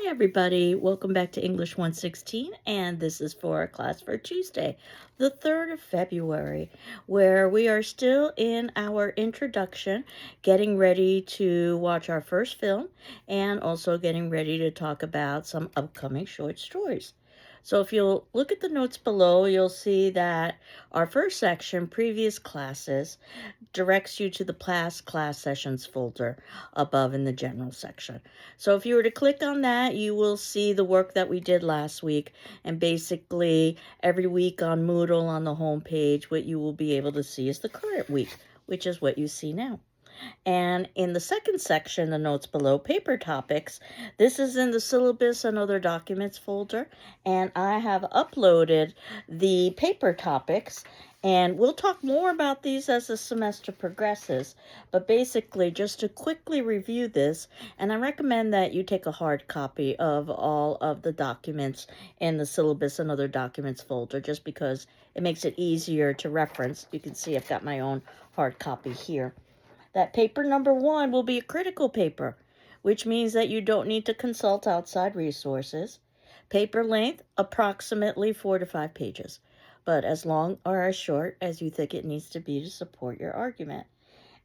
Hi, everybody. Welcome back to English 116, and this is for our class for Tuesday, the 3rd of February, where we are still in our introduction, getting ready to watch our first film, and also getting ready to talk about some upcoming short stories. So if you'll look at the notes below, you'll see that our first section, previous classes, directs you to the past class sessions folder above in the general section. So if you were to click on that, you will see the work that we did last week. And basically, every week on Moodle on the home page, what you will be able to see is the current week, which is what you see now. And in the second section, the notes below, paper topics, this is in the syllabus and other documents folder. And I have uploaded the paper topics. And we'll talk more about these as the semester progresses. But basically, just to quickly review this, and I recommend that you take a hard copy of all of the documents in the syllabus and other documents folder, just because it makes it easier to reference. You can see I've got my own hard copy here. That paper number 1 will be a critical paper, which means that you don't need to consult outside resources. Paper length, approximately 4 to 5 pages, but as long or as short as you think it needs to be to support your argument.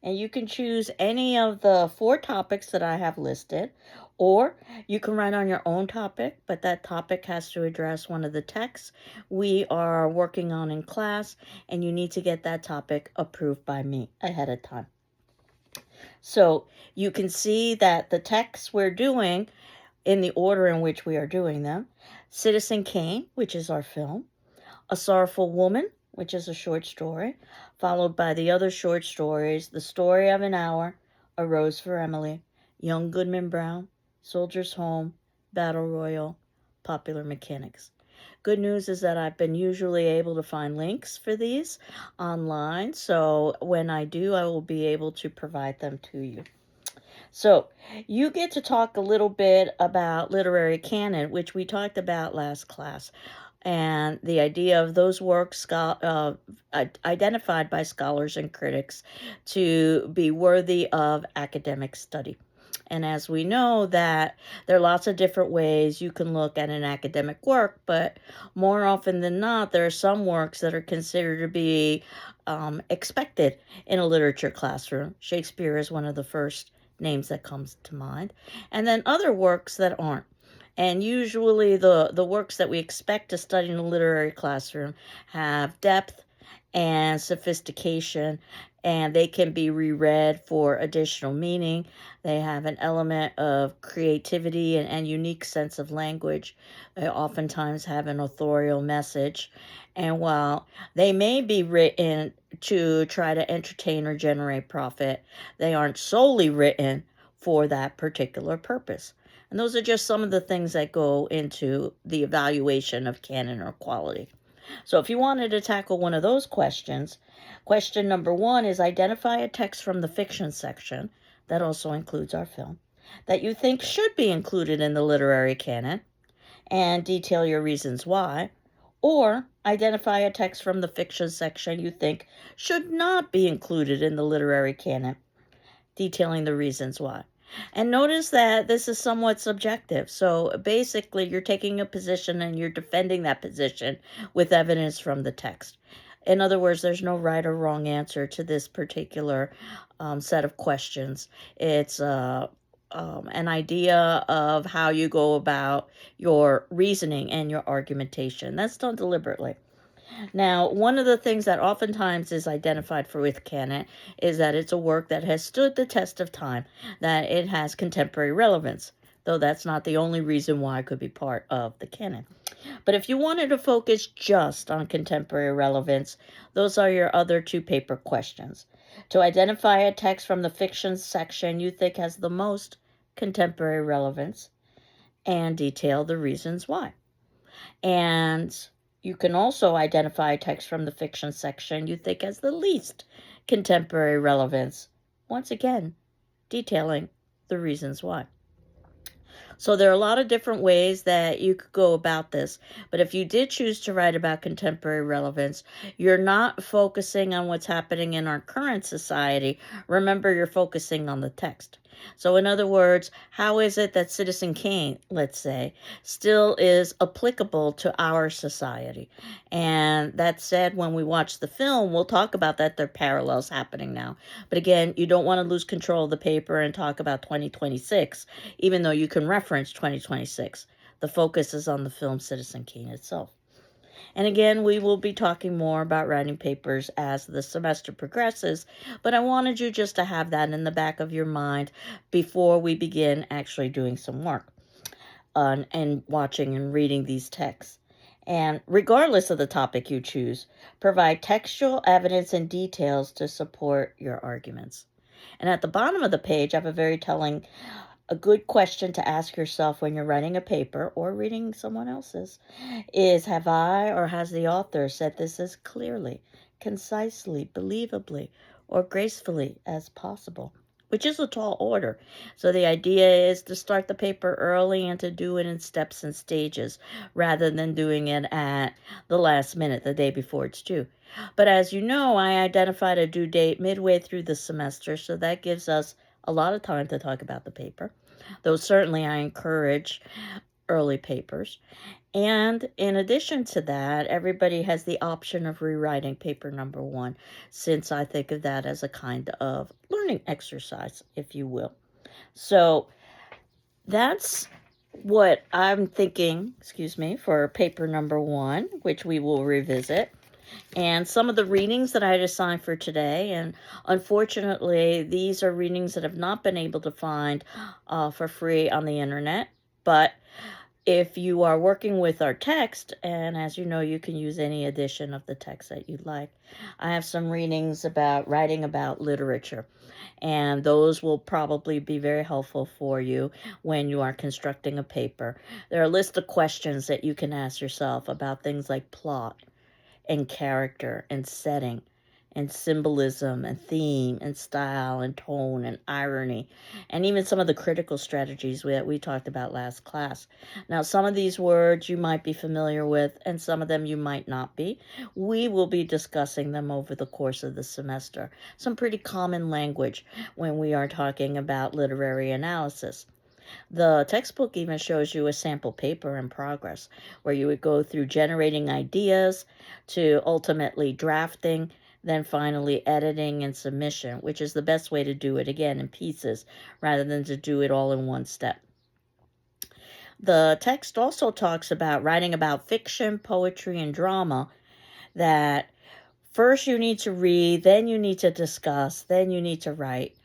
And you can choose any of the 4 topics that I have listed, or you can write on your own topic, but that topic has to address one of the texts we are working on in class, and you need to get that topic approved by me ahead of time. So you can see that the texts we're doing in the order in which we are doing them: Citizen Kane, which is our film; A Sorrowful Woman, which is a short story, followed by the other short stories: The Story of an Hour, A Rose for Emily, Young Goodman Brown, Soldier's Home, Battle Royal, Popular Mechanics. Good news is that I've been usually able to find links for these online, so when I do, I will be able to provide them to you. So you get to talk a little bit about literary canon, which we talked about last class, and the idea of those works identified by scholars and critics to be worthy of academic study. And as we know, that there are lots of different ways you can look at an academic work, but more often than not, there are some works that are considered to be expected in a literature classroom. Shakespeare is one of the first names that comes to mind, and then other works that aren't. And usually the works that we expect to study in a literary classroom have depth and sophistication, and they can be reread for additional meaning. They have an element of creativity and unique sense of language. They oftentimes have an authorial message. And while they may be written to try to entertain or generate profit, they aren't solely written for that particular purpose. And those are just some of the things that go into the evaluation of canon or quality. So if you wanted to tackle one of those questions, question number 1 is identify a text from the fiction section, that also includes our film, that you think should be included in the literary canon, and detail your reasons why. Or identify a text from the fiction section you think should not be included in the literary canon, detailing the reasons why. And notice that this is somewhat subjective. So basically, you're taking a position and you're defending that position with evidence from the text. In other words, there's no right or wrong answer to this particular set of questions. It's an idea of how you go about your reasoning and your argumentation. That's done deliberately. Now, one of the things that oftentimes is identified for with canon is that it's a work that has stood the test of time, that it has contemporary relevance, though that's not the only reason why it could be part of the canon. But if you wanted to focus just on contemporary relevance, those are your other 2 paper questions. To identify a text from the fiction section you think has the most contemporary relevance, and detail the reasons why. And you can also identify a text from the fiction section you think has the least contemporary relevance, once again, detailing the reasons why. So there are a lot of different ways that you could go about this. But if you did choose to write about contemporary relevance, you're not focusing on what's happening in our current society. Remember, you're focusing on the text. So, in other words, how is it that Citizen Kane, let's say, still is applicable to our society? And that said, when we watch the film, we'll talk about that. There are parallels happening now. But again, you don't want to lose control of the paper and talk about 2026, even though you can reference 2026. The focus is on the film Citizen Kane itself. And again, we will be talking more about writing papers as the semester progresses, but I wanted you just to have that in the back of your mind before we begin actually doing some work on and watching and reading these texts. And regardless of the topic you choose, provide textual evidence and details to support your arguments. And at the bottom of the page, I have a good question to ask yourself when you're writing a paper or reading someone else's is, have I or has the author said this as clearly, concisely, believably, or gracefully as possible? Which is a tall order. So the idea is to start the paper early and to do it in steps and stages rather than doing it at the last minute, the day before it's due. But as you know, I identified a due date midway through the semester, so that gives us a lot of time to talk about the paper, though certainly I encourage early papers. And in addition to that, everybody has the option of rewriting paper number 1, since I think of that as a kind of learning exercise, if you will. So that's what I'm thinking, for paper number 1, which we will revisit. And some of the readings that I had assigned for today, and unfortunately, these are readings that have not been able to find for free on the internet. But if you are working with our text, and as you know, you can use any edition of the text that you'd like, I have some readings about writing about literature. And those will probably be very helpful for you when you are constructing a paper. There are a list of questions that you can ask yourself about things like plot and character and setting and symbolism and theme and style and tone and irony, and even some of the critical strategies that we talked about last class. Now, some of these words you might be familiar with and some of them you might not be. We will be discussing them over the course of the semester. Some pretty common language when we are talking about literary analysis. The textbook even shows you a sample paper in progress where you would go through generating ideas to ultimately drafting, then finally editing and submission, which is the best way to do it, again, in pieces rather than to do it all in one step. The text also talks about writing about fiction, poetry, and drama, that first you need to read, then you need to discuss, then you need to write.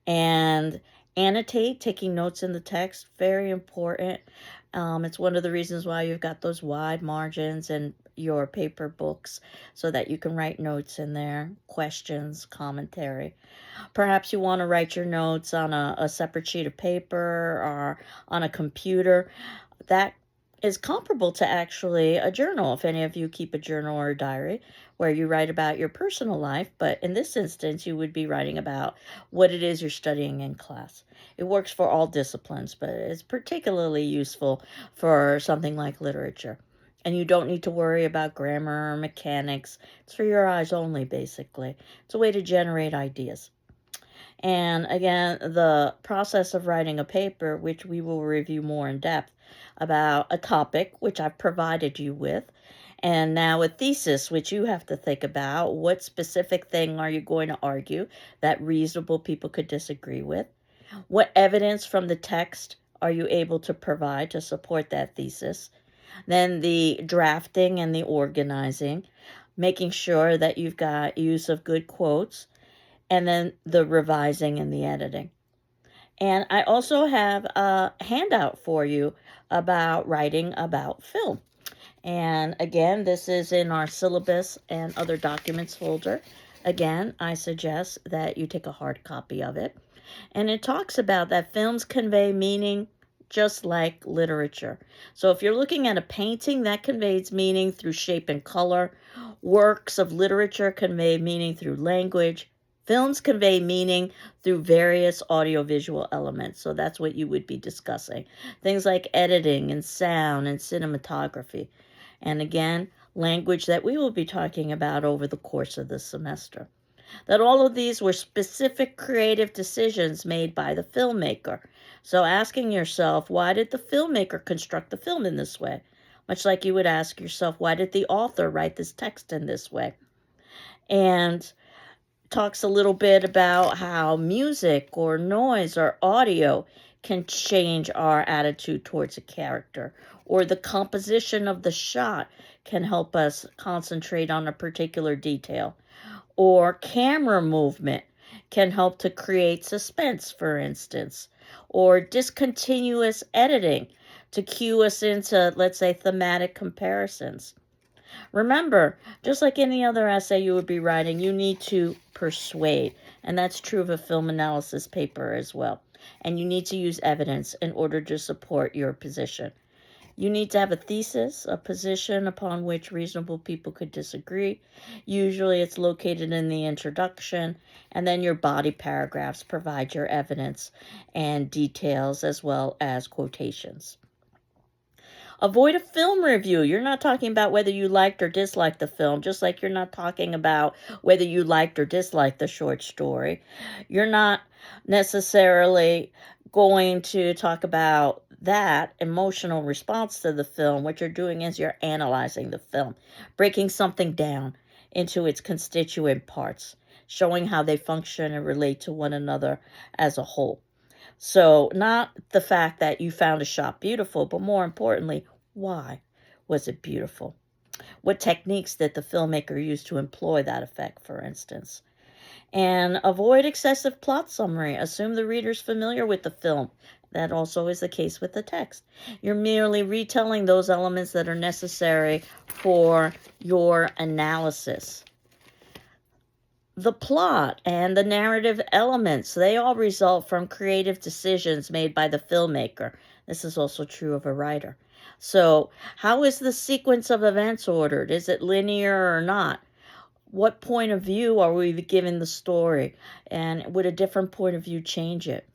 And annotate, taking notes in the text, very important. It's one of the reasons why you've got those wide margins in your paper books so that you can write notes in there, questions, commentary. Perhaps you want to write your notes on a separate sheet of paper or on a computer. That is comparable to actually a journal, if any of you keep a journal or a diary where you write about your personal life, but in this instance, you would be writing about what it is you're studying in class. It works for all disciplines, but it's particularly useful for something like literature. And you don't need to worry about grammar or mechanics. It's for your eyes only, basically. It's a way to generate ideas. And again, the process of writing a paper, which we will review more in depth about a topic, which I've provided you with, and now a thesis, which you have to think about. What specific thing are you going to argue that reasonable people could disagree with? What evidence from the text are you able to provide to support that thesis? Then the drafting and the organizing, making sure that you've got use of good quotes, and then the revising and the editing. And I also have a handout for you about writing about film. And again, this is in our syllabus and other documents folder. Again, I suggest that you take a hard copy of it. And it talks about that films convey meaning just like literature. So if you're looking at a painting, that conveys meaning through shape and color. Works of literature convey meaning through language, Films convey meaning through various audiovisual elements, so that's what you would be discussing. Things like editing and sound and cinematography. And again, language that we will be talking about over the course of the semester. That all of these were specific creative decisions made by the filmmaker. So asking yourself, why did the filmmaker construct the film in this way? Much like you would ask yourself, why did the author write this text in this way? And talks a little bit about how music or noise or audio can change our attitude towards a character, or the composition of the shot can help us concentrate on a particular detail, or camera movement can help to create suspense, for instance, or discontinuous editing to cue us into, let's say, thematic comparisons. Remember, just like any other essay you would be writing, you need to persuade. And that's true of a film analysis paper as well. And you need to use evidence in order to support your position. You need to have a thesis, a position upon which reasonable people could disagree. Usually it's located in the introduction, and then your body paragraphs provide your evidence and details as well as quotations. Avoid a film review. You're not talking about whether you liked or disliked the film, just like you're not talking about whether you liked or disliked the short story. You're not necessarily going to talk about that emotional response to the film. What you're doing is you're analyzing the film, breaking something down into its constituent parts, showing how they function and relate to one another as a whole. So, not the fact that you found a shot beautiful, but more importantly, why was it beautiful? What techniques did the filmmaker use to employ that effect, for instance? And avoid excessive plot summary. Assume the reader's familiar with the film. That also is the case with the text. You're merely retelling those elements that are necessary for your analysis. The plot and the narrative elements, they all result from creative decisions made by the filmmaker. This is also true of a writer. So, how is the sequence of events ordered? Is it linear or not? What point of view are we given the story? And would a different point of view change it?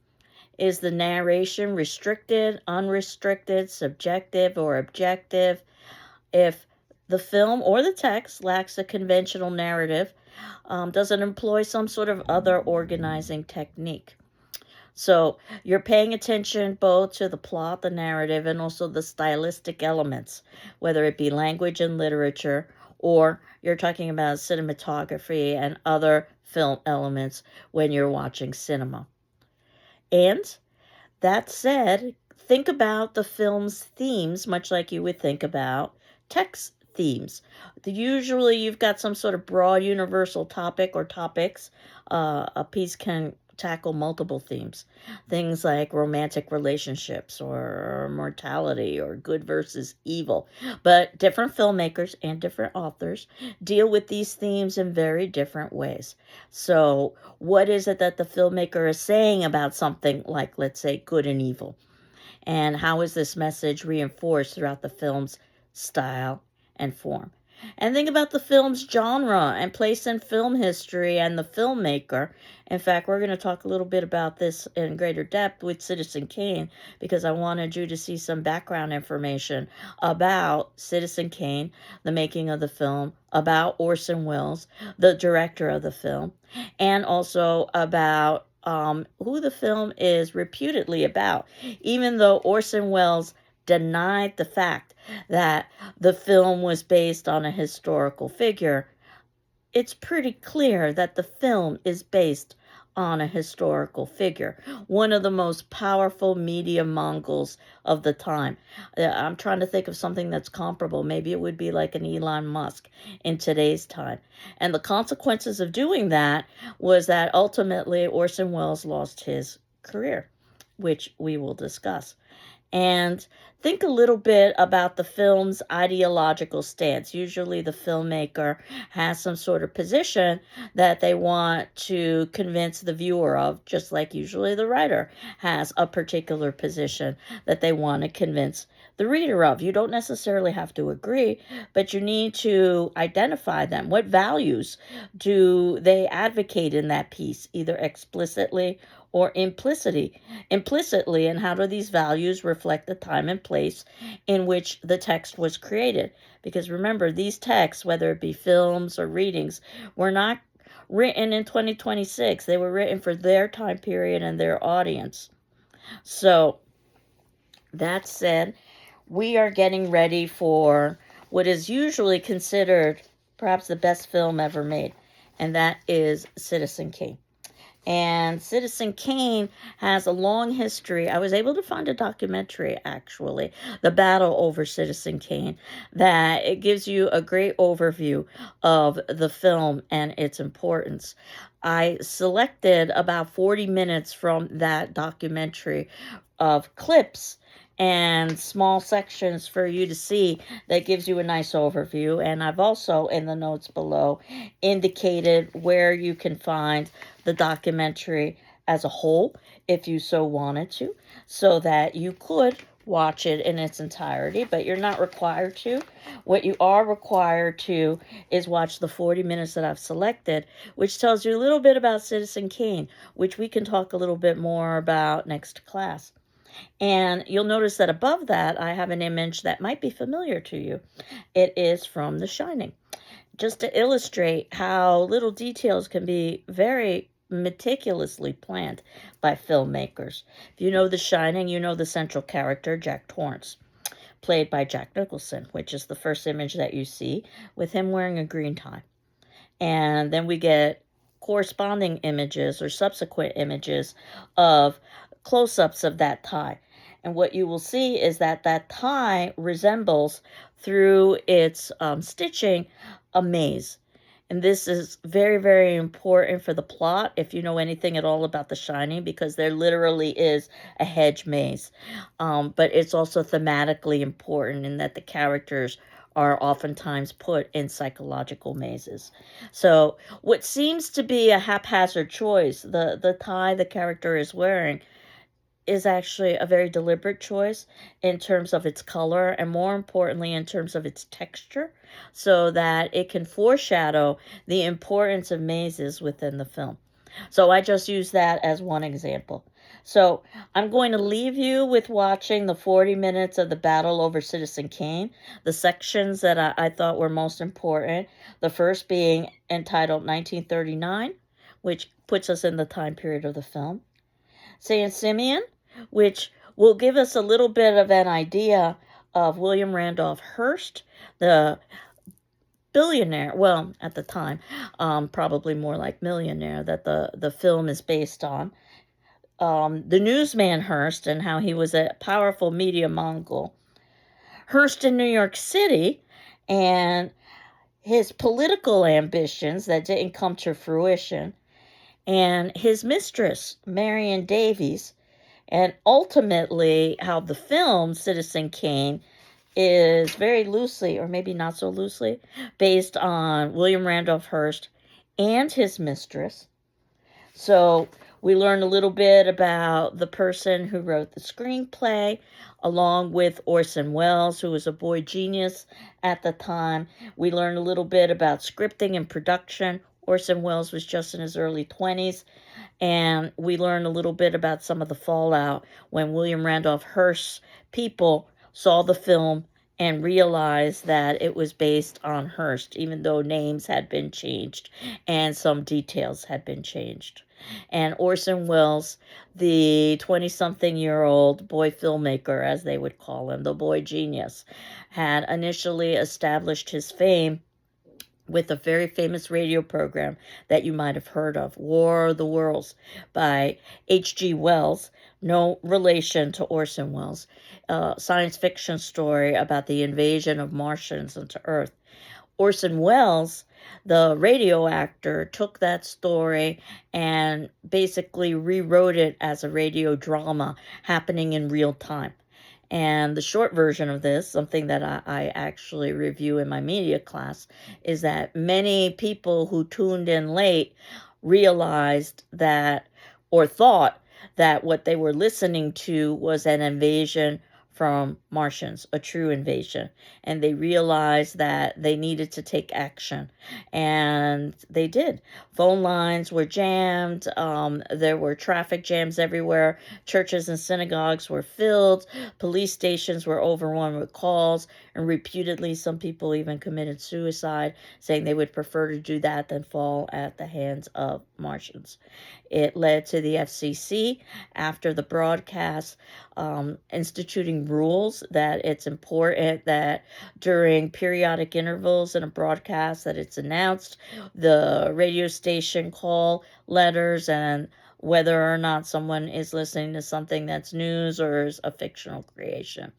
Is the narration restricted, unrestricted, subjective, or objective? If the film or the text lacks a conventional narrative, does it employ some sort of other organizing technique? So you're paying attention both to the plot, the narrative, and also the stylistic elements, whether it be language and literature, or you're talking about cinematography and other film elements when you're watching cinema. And that said, think about the film's themes much like you would think about text themes. Usually you've got some sort of broad universal topic or topics. A piece can tackle multiple themes. Things like romantic relationships or mortality or good versus evil. But different filmmakers and different authors deal with these themes in very different ways. So what is it that the filmmaker is saying about something like, let's say, good and evil? And how is this message reinforced throughout the film's style and form? And think about the film's genre and place in film history and the filmmaker. In fact, we're going to talk a little bit about this in greater depth with Citizen Kane because I wanted you to see some background information about Citizen Kane, the making of the film, about Orson Welles, the director of the film, and also about who the film is reputedly about, even though Orson Welles denied the fact that the film was based on a historical figure. It's pretty clear that the film is based on a historical figure, one of the most powerful media mongols of the time. I'm trying to think of something that's comparable. Maybe it would be like an Elon Musk in today's time. And the consequences of doing that was that ultimately Orson Welles lost his career, which we will discuss. and think a little bit about the film's ideological stance. Usually, the filmmaker has some sort of position that they want to convince the viewer of, just like usually the writer has a particular position that they want to convince the reader of. You don't necessarily have to agree, but you need to identify them. What values do they advocate in that piece, either explicitly or implicitly, and how do these values reflect the time and place in which the text was created? Because remember, these texts, whether it be films or readings, were not written in 2026. They were written for their time period and their audience. So that said, we are getting ready for what is usually considered perhaps the best film ever made, and that is Citizen Kane. And Citizen Kane has a long history. I was able to find a documentary, actually, The Battle Over Citizen Kane, that it gives you a great overview of the film and its importance. I selected about 40 minutes from that documentary of clips and small sections for you to see that gives you a nice overview. And I've also, in the notes below, indicated where you can find the documentary as a whole, if you so wanted to, so that you could watch it in its entirety, but you're not required to. What you are required to is watch the 40 minutes that I've selected, which tells you a little bit about Citizen Kane, which we can talk a little bit more about next class. And you'll notice that above that, I have an image that might be familiar to you. It is from The Shining, just to illustrate how little details can be very meticulously planned by filmmakers. If you know The Shining, you know the central character, Jack Torrance, played by Jack Nicholson, which is the first image that you see with him wearing a green tie. And then we get corresponding images or subsequent images of close-ups of that tie. And what you will see is that that tie resembles, through its stitching, a maze. And this is very, very important for the plot, if you know anything at all about The Shining, because there literally is a hedge maze. But it's also thematically important in that the characters are oftentimes put in psychological mazes. So what seems to be a haphazard choice, the tie the character is wearing, is actually a very deliberate choice in terms of its color and, more importantly, in terms of its texture, so that it can foreshadow the importance of mazes within the film. So I just use that as one example. So I'm going to leave you with watching the 40 minutes of The Battle Over Citizen Kane, the sections that I thought were most important. The first being entitled 1939, which puts us in the time period of the film. Saint Simeon, which will give us a little bit of an idea of William Randolph Hearst, the billionaire, well, at the time, probably more like millionaire, that the film is based on. The newsman Hearst and how he was a powerful media mogul. Hearst in New York City and his political ambitions that didn't come to fruition, and his mistress, Marion Davies, and ultimately how the film Citizen Kane is very loosely, or maybe not so loosely, based on William Randolph Hearst and his mistress. So we learn a little bit about the person who wrote the screenplay, along with Orson Welles, who was a boy genius at the time. We learn a little bit about scripting and production. Orson Welles was just in his early 20s. And we learn a little bit about some of the fallout when William Randolph Hearst's people saw the film and realized that it was based on Hearst, even though names had been changed and some details had been changed. And Orson Welles, the 20-something-year-old boy filmmaker, as they would call him, the boy genius, had initially established his fame with a very famous radio program that you might have heard of, War of the Worlds by H.G. Wells, no relation to Orson Welles, a science fiction story about the invasion of Martians into Earth. Orson Welles, the radio actor, took that story and basically rewrote it as a radio drama happening in real time. And the short version of this, something that I actually review in my media class, is that many people who tuned in late realized that, or thought that what they were listening to was an invasion from Martians, a true invasion. And they realized that they needed to take action. And they did. Phone lines were jammed. There were traffic jams everywhere. Churches and synagogues were filled. Police stations were overrun with calls. And reputedly, some people even committed suicide, saying they would prefer to do that than fall at the hands of Martians. It led to the FCC, after the broadcast, instituting rules that it's important that during periodic intervals in a broadcast that it's announced the radio station call letters and whether or not someone is listening to something that's news or is a fictional creation.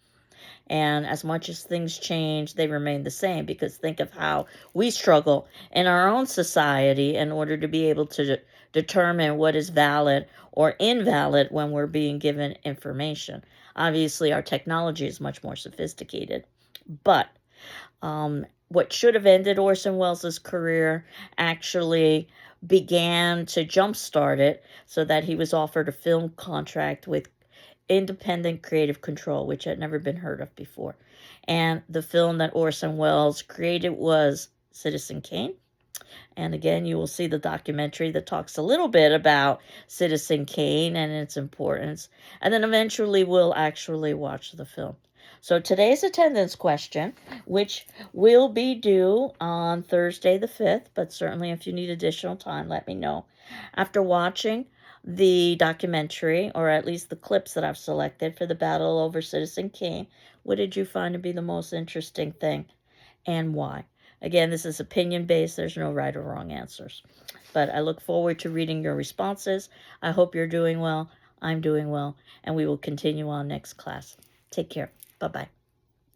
And as much as things change, they remain the same, because think of how we struggle in our own society in order to be able to determine what is valid or invalid when we're being given information. Obviously, our technology is much more sophisticated. But what should have ended Orson Welles' career actually began to jumpstart it, so that he was offered a film contract with independent creative control, which had never been heard of before. And the film that Orson Welles created was Citizen Kane. And again, you will see the documentary that talks a little bit about Citizen Kane and its importance. And then eventually we'll actually watch the film. So today's attendance question, which will be due on Thursday the 5th, but certainly if you need additional time, let me know. After watching the documentary, or at least the clips that I've selected for the battle over Citizen Kane, what did you find to be the most interesting thing and why? Again, this is opinion based. There's no right or wrong answers. But I look forward to reading your responses. I hope you're doing well. I'm doing well. And we will continue on next class. Take care. Bye-bye.